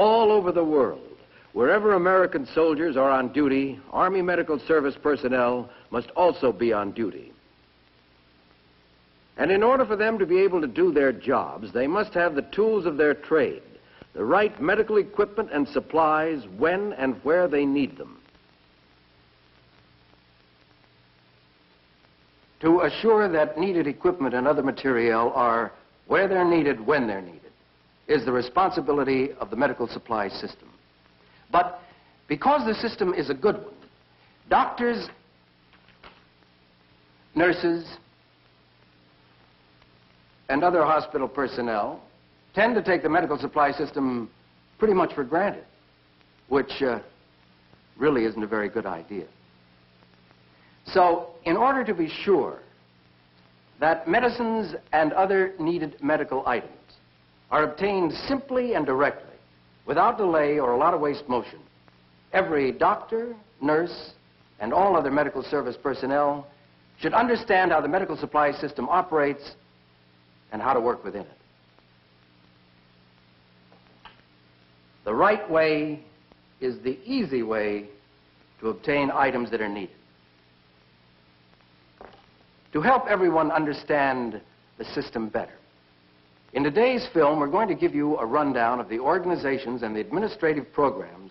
All over the world, wherever American soldiers are on duty, Army Medical Service personnel must also be on duty. And in order for them to be able to do their jobs, they must have the tools of their trade, the right medical equipment and supplies when and where they need them. To assure that needed equipment and other material are where they're needed, when they're needed, is the responsibility of the medical supply system. But because the system is a good one, doctors, nurses, and other hospital personnel tend to take the medical supply system pretty much for granted, which really isn't a very good idea. So, in order to be sure that medicines and other needed medical items are obtained simply and directly, without delay or a lot of waste motion, every doctor, nurse, and all other medical service personnel should understand how the medical supply system operates and how to work within it. The right way is the easy way to obtain items that are needed. To help everyone understand the system better, in today's film, we're going to give you a rundown of the organizations and the administrative programs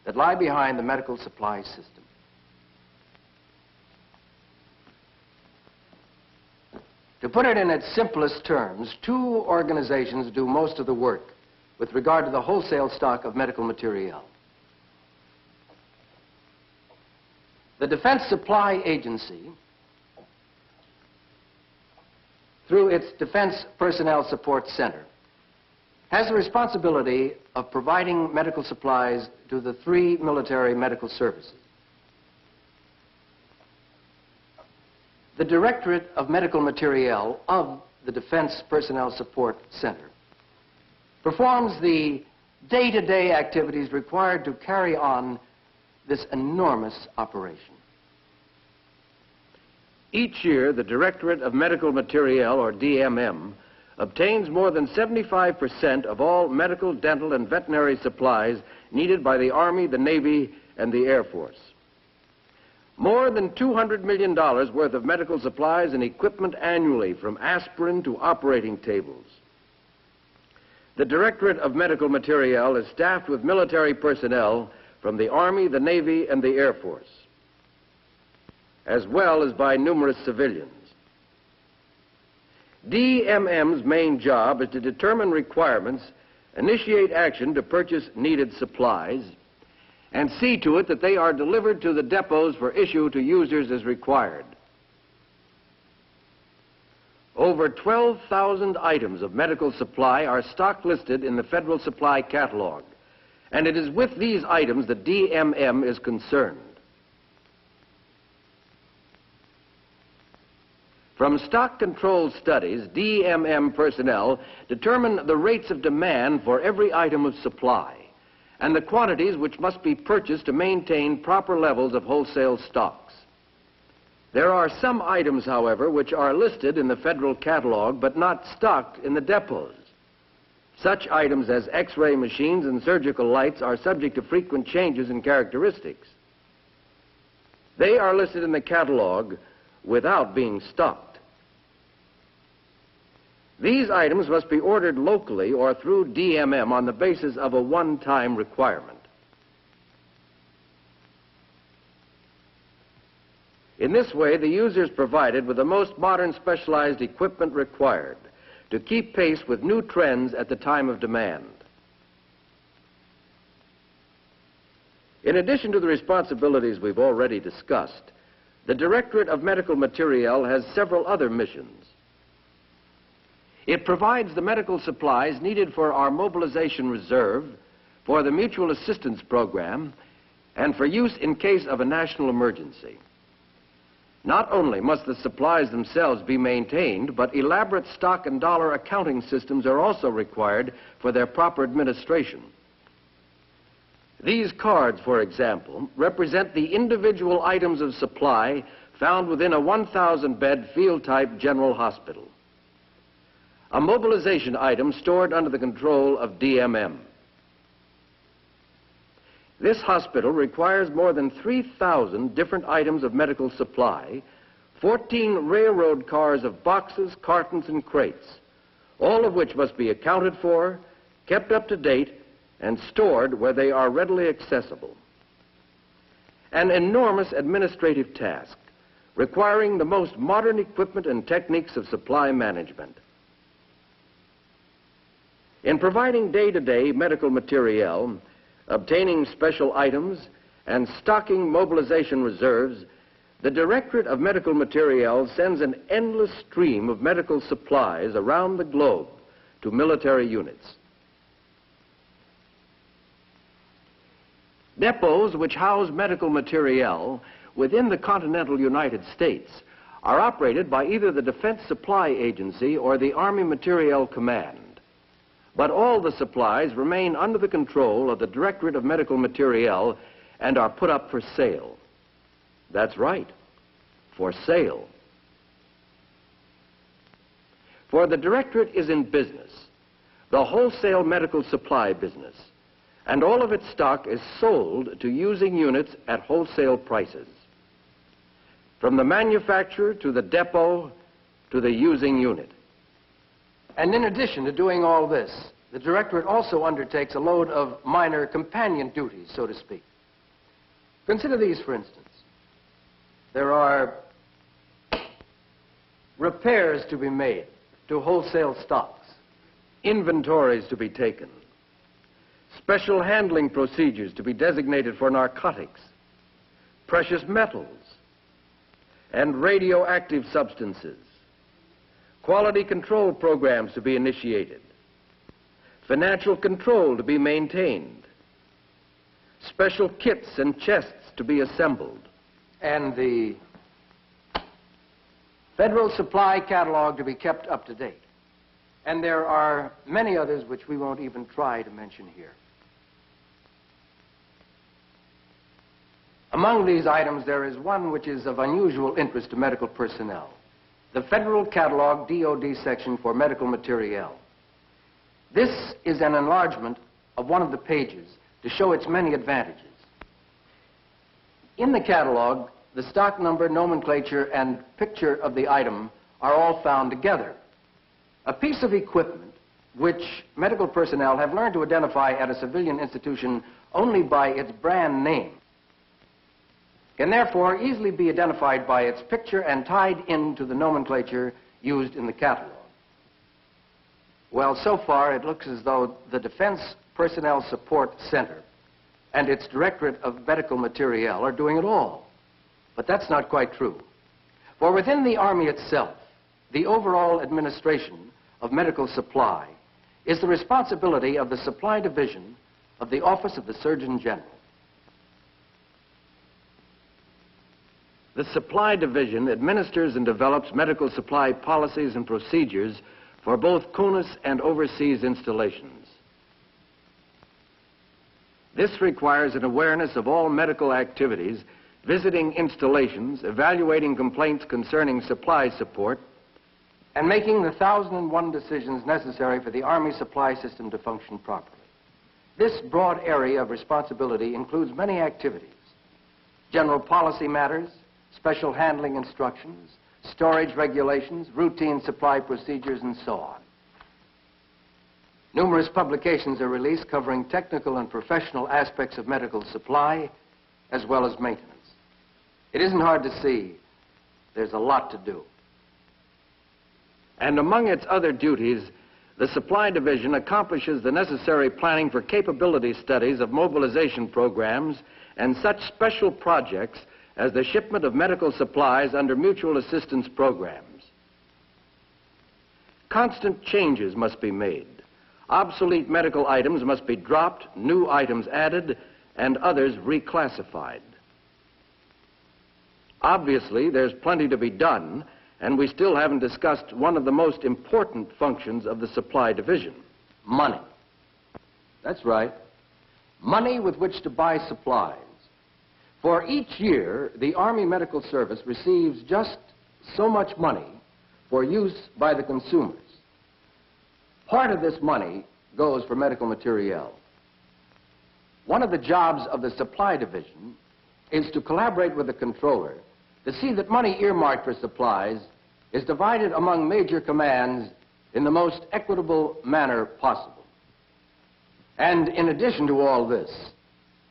that lie behind the medical supply system. To put it in its simplest terms, two organizations do most of the work with regard to the wholesale stock of medical materiel. The Defense Supply Agency, through its Defense Personnel Support Center, has the responsibility of providing medical supplies to the three military medical services. The Directorate of Medical Materiel of the Defense Personnel Support Center performs the day-to-day activities required to carry on this enormous operation. Each year, the Directorate of Medical Materiel, or DMM, obtains more than 75% of all medical, dental, and veterinary supplies needed by the Army, the Navy, and the Air Force. More than $200 million worth of medical supplies and equipment annually, from aspirin to operating tables. The Directorate of Medical Materiel is staffed with military personnel from the Army, the Navy, and the Air Force, as well as by numerous civilians. DMM's main job is to determine requirements, initiate action to purchase needed supplies, and see to it that they are delivered to the depots for issue to users as required. Over 12,000 items of medical supply are stock listed in the Federal Supply Catalog, and it is with these items that DMM is concerned. From stock control studies, DMM personnel determine the rates of demand for every item of supply and the quantities which must be purchased to maintain proper levels of wholesale stocks. There are some items, however, which are listed in the federal catalog but not stocked in the depots. Such items as X-ray machines and surgical lights are subject to frequent changes in characteristics. They are listed in the catalog without being stocked. These items must be ordered locally or through DMM on the basis of a one-time requirement. In this way, the user is provided with the most modern specialized equipment required to keep pace with new trends at the time of demand. In addition to the responsibilities we've already discussed, the Directorate of Medical Materiel has several other missions. It provides the medical supplies needed for our mobilization reserve, for the mutual assistance program, and for use in case of a national emergency. Not only must the supplies themselves be maintained, but elaborate stock and dollar accounting systems are also required for their proper administration. These cards, for example, represent the individual items of supply found within a 1,000-bed field-type general hospital. A mobilization item stored under the control of DMM. This hospital requires more than 3,000 different items of medical supply, 14 railroad cars of boxes, cartons, and crates, all of which must be accounted for, kept up to date, and stored where they are readily accessible. An enormous administrative task, requiring the most modern equipment and techniques of supply management. In providing day-to-day medical materiel, obtaining special items, and stocking mobilization reserves, the Directorate of Medical Materiel sends an endless stream of medical supplies around the globe to military units. Depots which house medical materiel within the continental United States are operated by either the Defense Supply Agency or the Army Materiel Command. But all the supplies remain under the control of the Directorate of Medical Materiel and are put up for sale. That's right, for sale. For the Directorate is in business, the wholesale medical supply business, and all of its stock is sold to using units at wholesale prices. From the manufacturer to the depot to the using unit. And in addition to doing all this, the Directorate also undertakes a load of minor companion duties, so to speak. Consider these, for instance. There are repairs to be made to wholesale stocks, inventories to be taken, special handling procedures to be designated for narcotics, precious metals, and radioactive substances, quality control programs to be initiated, financial control to be maintained, special kits and chests to be assembled, and the Federal Supply Catalog to be kept up to date. And there are many others which we won't even try to mention here. Among these items, there is one which is of unusual interest to medical personnel. The Federal Catalog DOD section for medical materiel. This is an enlargement of one of the pages to show its many advantages. In the catalog, the stock number, nomenclature, and picture of the item are all found together. A piece of equipment which medical personnel have learned to identify at a civilian institution only by its brand name can therefore easily be identified by its picture and tied into the nomenclature used in the catalog. Well, so far it looks as though the Defense Personnel Support Center and its Directorate of Medical Materiel are doing it all. But that's not quite true. For within the Army itself, the overall administration of medical supply is the responsibility of the Supply Division of the Office of the Surgeon General. The Supply Division administers and develops medical supply policies and procedures for both CONUS and overseas installations. This requires an awareness of all medical activities, visiting installations, evaluating complaints concerning supply support, and making the 1,001 decisions necessary for the Army supply system to function properly. This broad area of responsibility includes many activities: general policy matters, special handling instructions, storage regulations, routine supply procedures, and so on. Numerous publications are released covering technical and professional aspects of medical supply, as well as maintenance. It isn't hard to see there's a lot to do. And among its other duties, the Supply Division accomplishes the necessary planning for capability studies of mobilization programs and such special projects as the shipment of medical supplies under mutual assistance programs. Constant changes must be made. Obsolete medical items must be dropped, new items added, and others reclassified. Obviously, there's plenty to be done, and we still haven't discussed one of the most important functions of the Supply Division: money. That's right. Money with which to buy supplies. For each year, the Army Medical Service receives just so much money for use by the consumers. Part of this money goes for medical materiel. One of the jobs of the Supply Division is to collaborate with the controller to see that money earmarked for supplies is divided among major commands in the most equitable manner possible. And in addition to all this,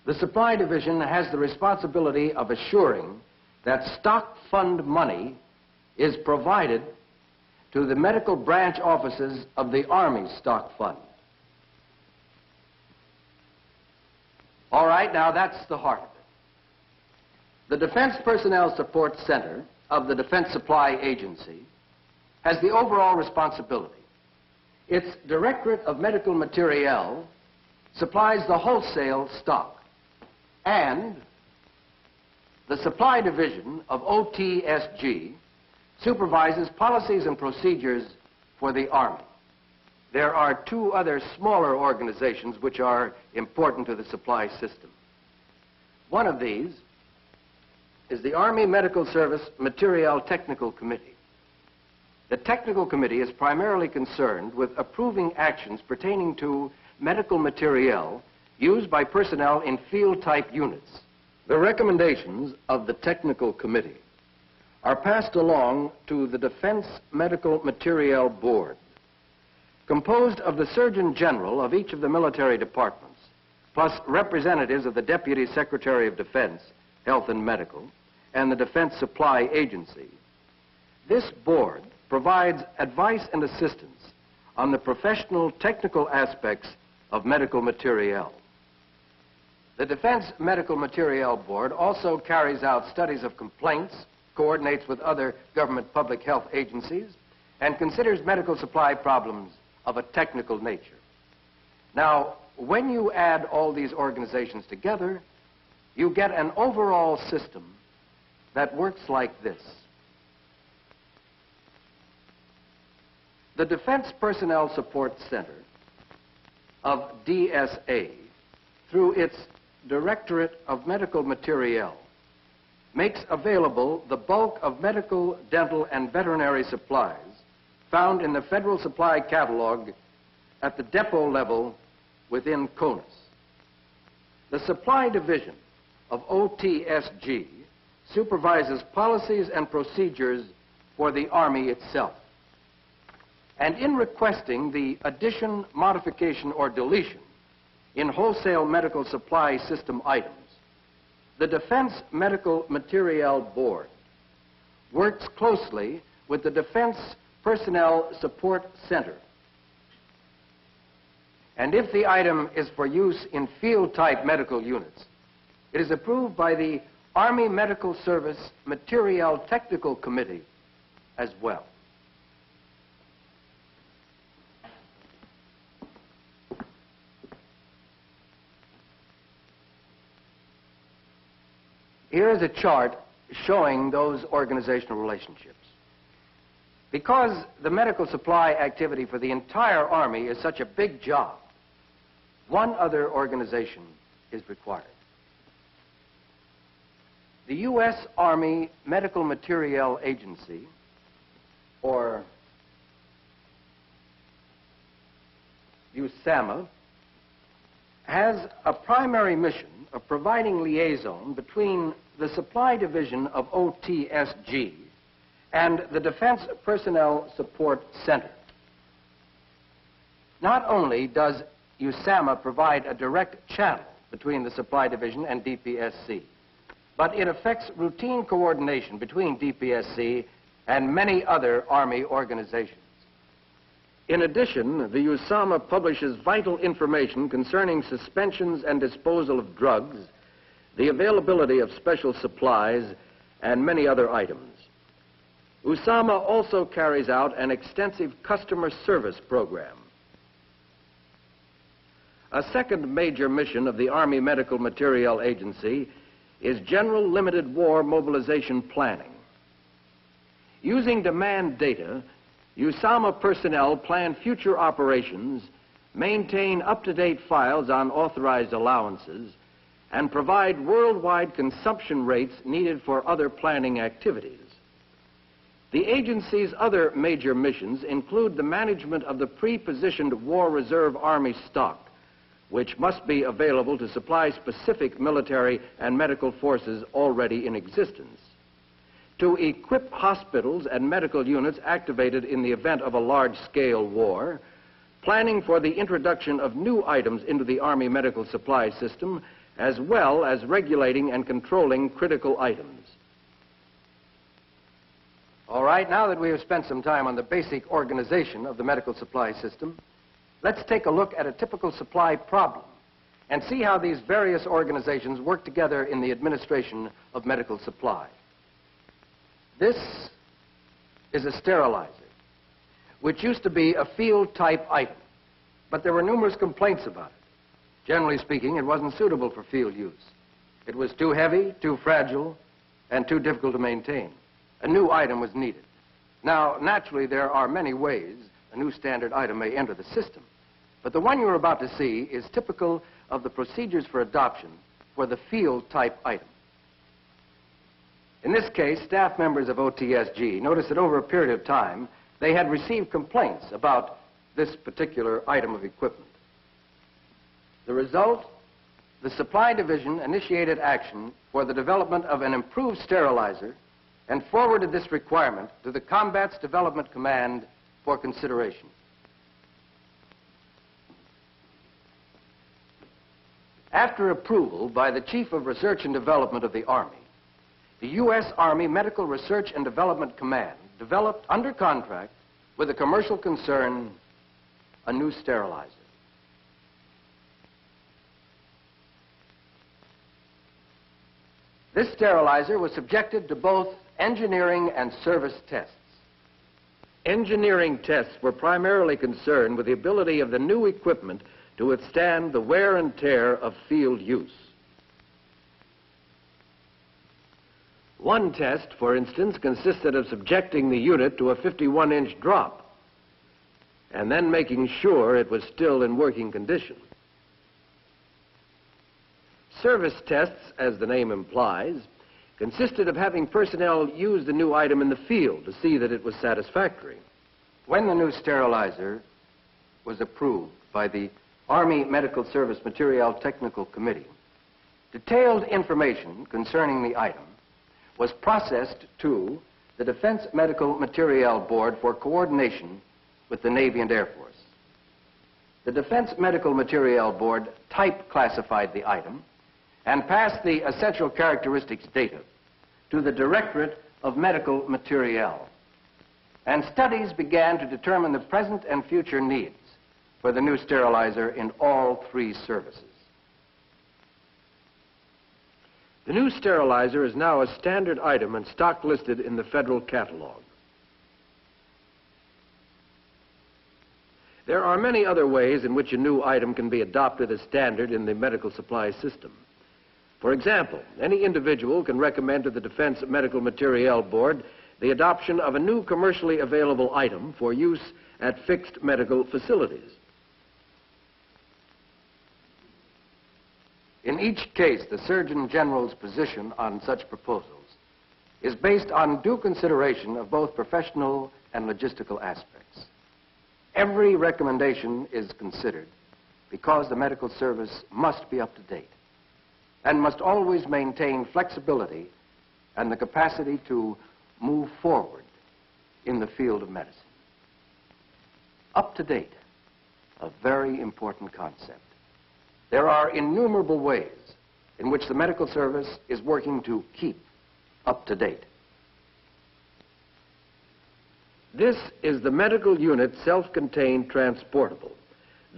the Supply Division has the responsibility of assuring that stock fund money is provided to the medical branch offices of the Army Stock Fund. All right, now that's the heart of it. The Defense Personnel Support Center of the Defense Supply Agency has the overall responsibility. Its Directorate of Medical Materiel supplies the wholesale stock, and the Supply Division of OTSG supervises policies and procedures for the Army. There are two other smaller organizations which are important to the supply system. One of these is the Army Medical Service Materiel Technical Committee. The Technical Committee is primarily concerned with approving actions pertaining to medical materiel used by personnel in field-type units. The recommendations of the Technical Committee are passed along to the Defense Medical Materiel Board, composed of the Surgeon General of each of the military departments, plus representatives of the Deputy Secretary of Defense, Health and Medical, and the Defense Supply Agency. This board provides advice and assistance on the professional technical aspects of medical materiel. The Defense Medical Materiel Board also carries out studies of complaints, coordinates with other government public health agencies, and considers medical supply problems of a technical nature. Now, when you add all these organizations together, you get an overall system that works like this. The Defense Personnel Support Center of DSA, through its Directorate of Medical Materiel, makes available the bulk of medical, dental, and veterinary supplies found in the Federal Supply Catalog at the depot level within CONUS. The Supply Division of OTSG supervises policies and procedures for the Army itself. And in requesting the addition, modification, or deletion in wholesale medical supply system items, the Defense Medical Materiel Board works closely with the Defense Personnel Support Center. And if the item is for use in field-type medical units, it is approved by the Army Medical Service Materiel Technical Committee as well. Here is a chart showing those organizational relationships. Because the medical supply activity for the entire Army is such a big job, one other organization is required. The U.S. Army Medical Materiel Agency, or USAMA, has a primary mission of providing liaison between the Supply Division of OTSG and the Defense Personnel Support Center. Not only does USAMA provide a direct channel between the Supply Division and DPSC, but it affects routine coordination between DPSC and many other Army organizations. In addition, the USAMA publishes vital information concerning suspensions and disposal of drugs, the availability of special supplies, and many other items. USAMA also carries out an extensive customer service program. A second major mission of the Army Medical Materiel Agency is General Limited War Mobilization Planning. Using demand data, USAMA personnel plan future operations, maintain up-to-date files on authorized allowances, and provide worldwide consumption rates needed for other planning activities. The agency's other major missions include the management of the pre-positioned War Reserve Army stock, which must be available to supply specific military and medical forces already in existence, to equip hospitals and medical units activated in the event of a large-scale war, planning for the introduction of new items into the Army medical supply system, as well as regulating and controlling critical items. All right, now that we have spent some time on the basic organization of the medical supply system, let's take a look at a typical supply problem and see how these various organizations work together in the administration of medical supply. This is a sterilizer, which used to be a field-type item, but there were numerous complaints about it. Generally speaking, it wasn't suitable for field use. It was too heavy, too fragile, and too difficult to maintain. A new item was needed. Now, naturally, there are many ways a new standard item may enter the system, but the one you're about to see is typical of the procedures for adoption for the field-type item. In this case, staff members of OTSG noticed that over a period of time, they had received complaints about this particular item of equipment. The result, the supply division initiated action for the development of an improved sterilizer and forwarded this requirement to the Combat's Development Command for consideration. After approval by the Chief of Research and Development of the Army, the U.S. Army Medical Research and Development Command developed under contract with a commercial concern a new sterilizer. This sterilizer was subjected to both engineering and service tests. Engineering tests were primarily concerned with the ability of the new equipment to withstand the wear and tear of field use. One test, for instance, consisted of subjecting the unit to a 51-inch drop and then making sure it was still in working condition. Service tests, as the name implies, consisted of having personnel use the new item in the field to see that it was satisfactory. When the new sterilizer was approved by the Army Medical Service Materiel Technical Committee, detailed information concerning the item was processed to the Defense Medical Materiel Board for coordination with the Navy and Air Force. The Defense Medical Materiel Board type classified the item and passed the essential characteristics data to the Directorate of Medical Materiel. And studies began to determine the present and future needs for the new sterilizer in all three services. The new sterilizer is now a standard item and stock listed in the federal catalog. There are many other ways in which a new item can be adopted as standard in the medical supply system. For example, any individual can recommend to the Defense Medical Materiel Board the adoption of a new commercially available item for use at fixed medical facilities. In each case, the Surgeon General's position on such proposals is based on due consideration of both professional and logistical aspects. Every recommendation is considered because the medical service must be up to date and must always maintain flexibility and the capacity to move forward in the field of medicine. Up to date, a very important concept. There are innumerable ways in which the medical service is working to keep up to date. This is the medical unit self-contained transportable,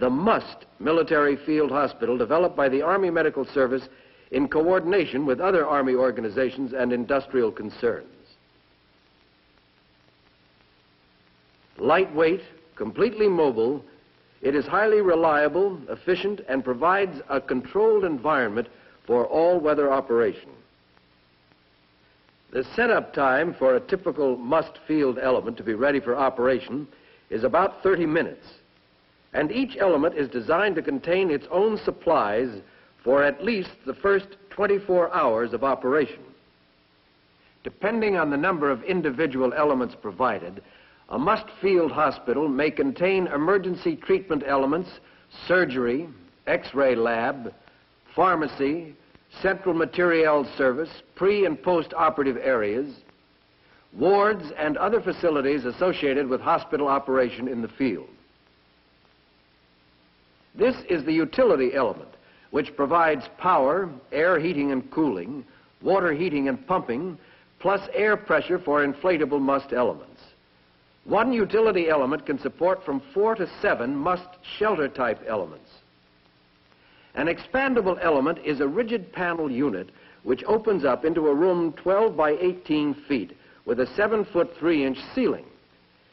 the MUST military field hospital developed by the Army Medical Service in coordination with other Army organizations and industrial concerns. Lightweight, completely mobile, it is highly reliable, efficient, and provides a controlled environment for all weather operation. The setup time for a typical MUST field element to be ready for operation is about 30 minutes, and each element is designed to contain its own supplies for at least the first 24 hours of operation. Depending on the number of individual elements provided, a MUST field hospital may contain emergency treatment elements, surgery, X-ray lab, pharmacy, central materiel service, pre- and post-operative areas, wards, and other facilities associated with hospital operation in the field. This is the utility element, which provides power, air heating and cooling, water heating and pumping, plus air pressure for inflatable must elements. One utility element can support from 4 to 7 must shelter type elements. An expandable element is a rigid panel unit which opens up into a room 12 by 18 feet with a 7-foot 3-inch ceiling.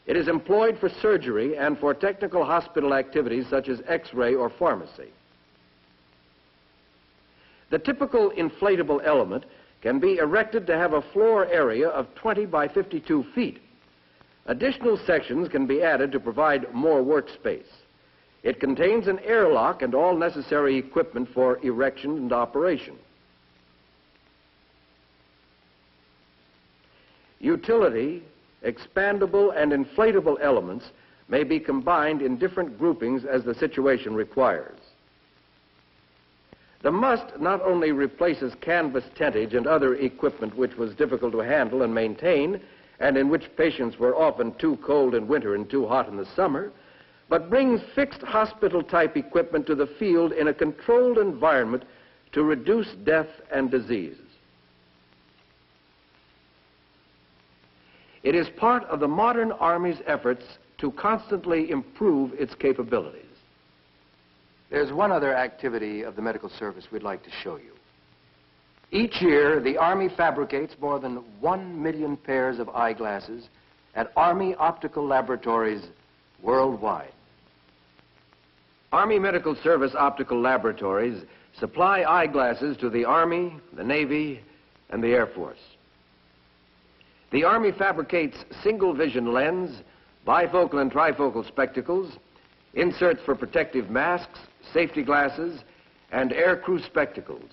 It is employed for surgery and for technical hospital activities such as X-ray or pharmacy. The typical inflatable element can be erected to have a floor area of 20 by 52 feet. Additional sections can be added to provide more workspace. It contains an airlock and all necessary equipment for erection and operation. Utility, expandable, and inflatable elements may be combined in different groupings as the situation requires. The must not only replaces canvas tentage and other equipment which was difficult to handle and maintain, and in which patients were often too cold in winter and too hot in the summer, but brings fixed hospital-type equipment to the field in a controlled environment to reduce death and disease. It is part of the modern Army's efforts to constantly improve its capabilities. There's one other activity of the medical service we'd like to show you. Each year, the Army fabricates more than 1 million pairs of eyeglasses at Army optical laboratories worldwide. Army Medical Service optical laboratories supply eyeglasses to the Army, the Navy, and the Air Force. The Army fabricates single vision lens, bifocal and trifocal spectacles, inserts for protective masks, safety glasses, and air crew spectacles.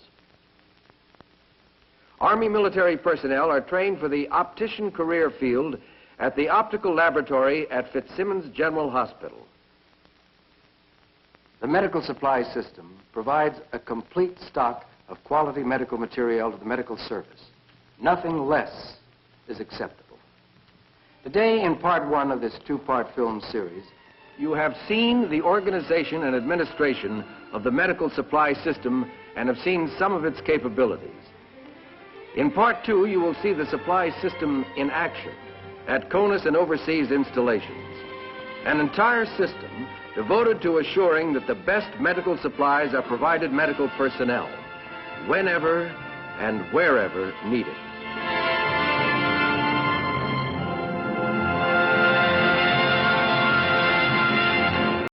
Army military personnel are trained for the optician career field at the optical laboratory at Fitzsimmons General Hospital. The medical supply system provides a complete stock of quality medical material to the medical service. Nothing less is acceptable. Today, in part 1 of this 2-part film series, you have seen the organization and administration of the medical supply system and have seen some of its capabilities. In part 2, you will see the supply system in action at CONUS and overseas installations. An entire system devoted to assuring that the best medical supplies are provided medical personnel whenever and wherever needed.